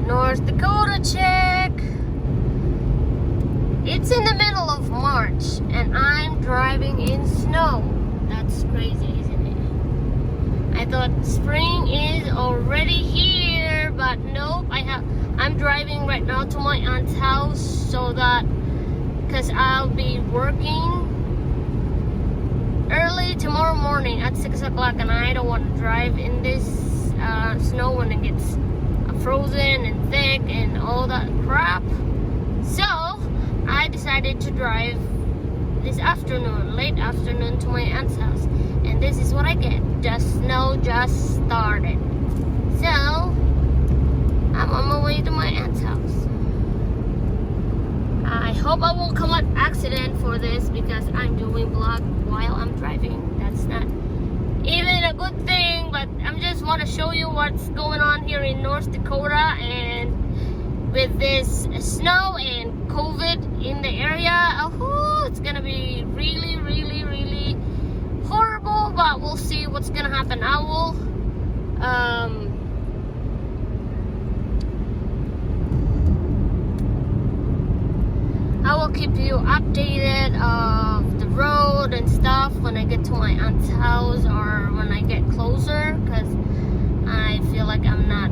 North Dakota check. It's in the middle of March and I'm driving in snow. That's crazy, isn't it? I thought spring is already here, but nope. I'm driving right now to my aunt's house so that because I'll be working early tomorrow morning at 6 o'clock and I don't want to drive in this snow when it gets frozen and thick and all that crap. So I decided to drive this afternoon, late afternoon, to my aunt's house, and this is what I get. The snow just started, so I'm on my way to my aunt's house. I hope I won't come an accident for this because I'm doing vlog while I'm driving. That's not even a good thing, but I just want to show you what's going on here in North Dakota, and with this snow and COVID in the area, oh, it's gonna be really, really, really horrible, but we'll see what's gonna happen. I will keep you updated of the road and stuff when I get to my aunt's house or when I get closer, because I feel like I'm not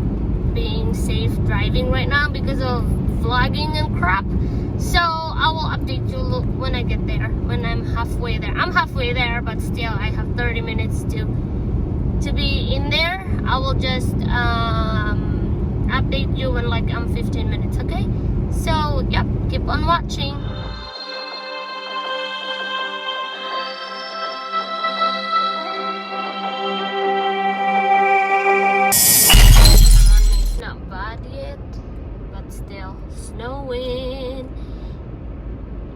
being safe driving right now because of vlogging and crap. So I will update you when I get there, when I'm halfway there. I'm halfway there, but still I have 30 minutes to be in there. I will just update you when like I'm 15 minutes, okay? So yep, keep on watching. It's not bad yet, but still snowing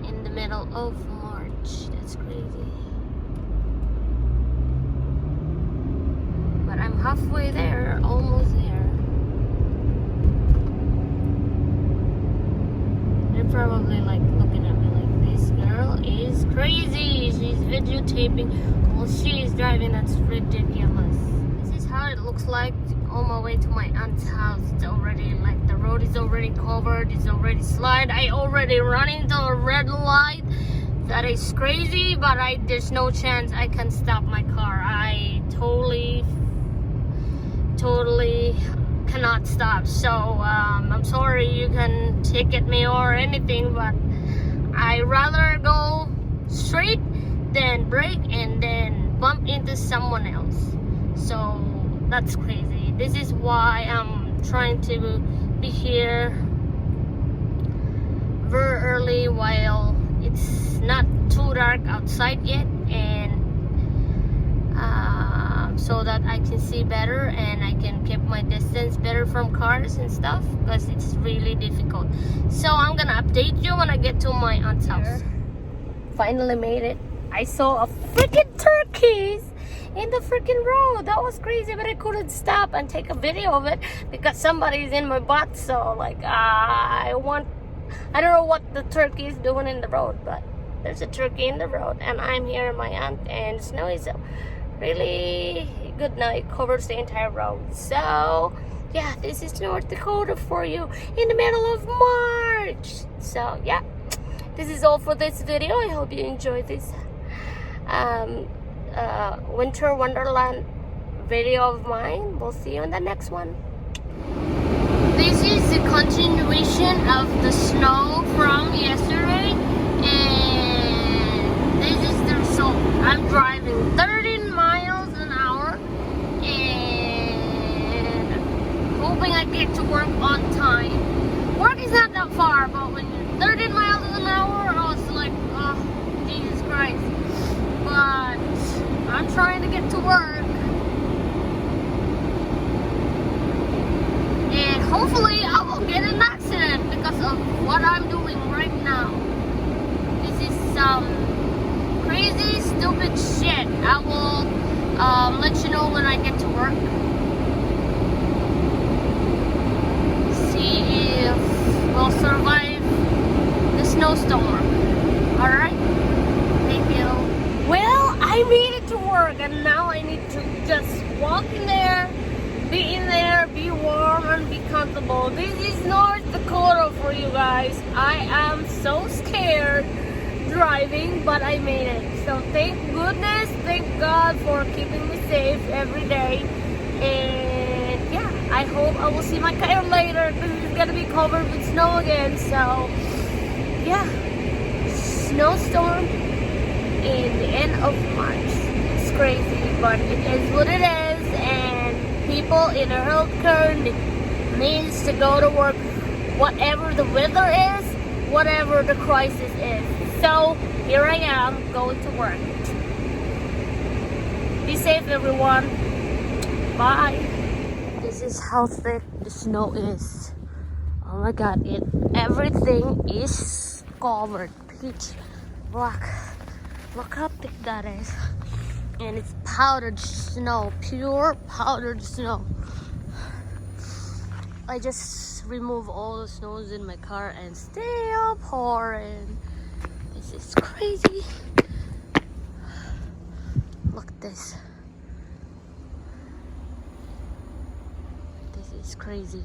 in the middle of March. That's crazy. But I'm halfway there, almost there. They're probably like looking at me like, this girl is crazy. She's videotaping while she's driving. That's ridiculous. This is how it looks like on my way to my aunt's house. It's already like the road is already covered. It's already slide. I already run into a red light. That is crazy, but there's no chance I can stop my car. I totally cannot stop. So I'm sorry, you can ticket me or anything, but I rather go straight than brake and then bump into someone else. So that's crazy. This is why I'm trying to be here very early while it's not too dark outside yet, and so that I can see better and I can keep my distance better from cars and stuff, because it's really difficult. So I'm gonna update you when I get to my aunt's house. Finally made it. I saw a freaking turkeys in the freaking road. That was crazy, but I couldn't stop and take a video of it because somebody's in my butt. So like I don't know what the turkey is doing in the road, but there's a turkey in the road and I'm here at my aunt, and the snow is really good now. It covers the entire road. So yeah, this is North Dakota for you in the middle of March. So yeah, this is all for this video. I hope you enjoyed this winter wonderland video of mine. We'll see you in the next one. This is the continuation of the snow from yesterday, and this is the result. I'm driving 13 miles an hour and hoping I get to work on time. Work is not that far, but when you're 13 miles an hour, I was like, oh, Jesus Christ. But I'm trying to get to work. And hopefully I will get an accident because of what I'm doing right now. This is some crazy, stupid shit. I will let you know when I get to work. See if we'll survive the snowstorm. Alright? Thank you. Well, I made it to work and now I need to just walk in there, be in there, be warm uncomfortable. This is North Dakota for you guys. I am so scared driving, but I made it. So thank goodness, thank God for keeping me safe every day. And yeah, I hope I will see my car later because it's gonna be covered with snow again. So yeah, snowstorm in the end of March. It's crazy, but it is what it is. And people in a healthcare needs to go to work, whatever the weather is, whatever the crisis is. So here I am going to work. Be safe, everyone. Bye. This is how thick the snow is. Oh my God! Everything is covered, pitch black. Look how thick that is, and it's powdered snow, pure powdered snow. I just remove all the snows in my car and still pouring. This is crazy. Look at this. This is crazy.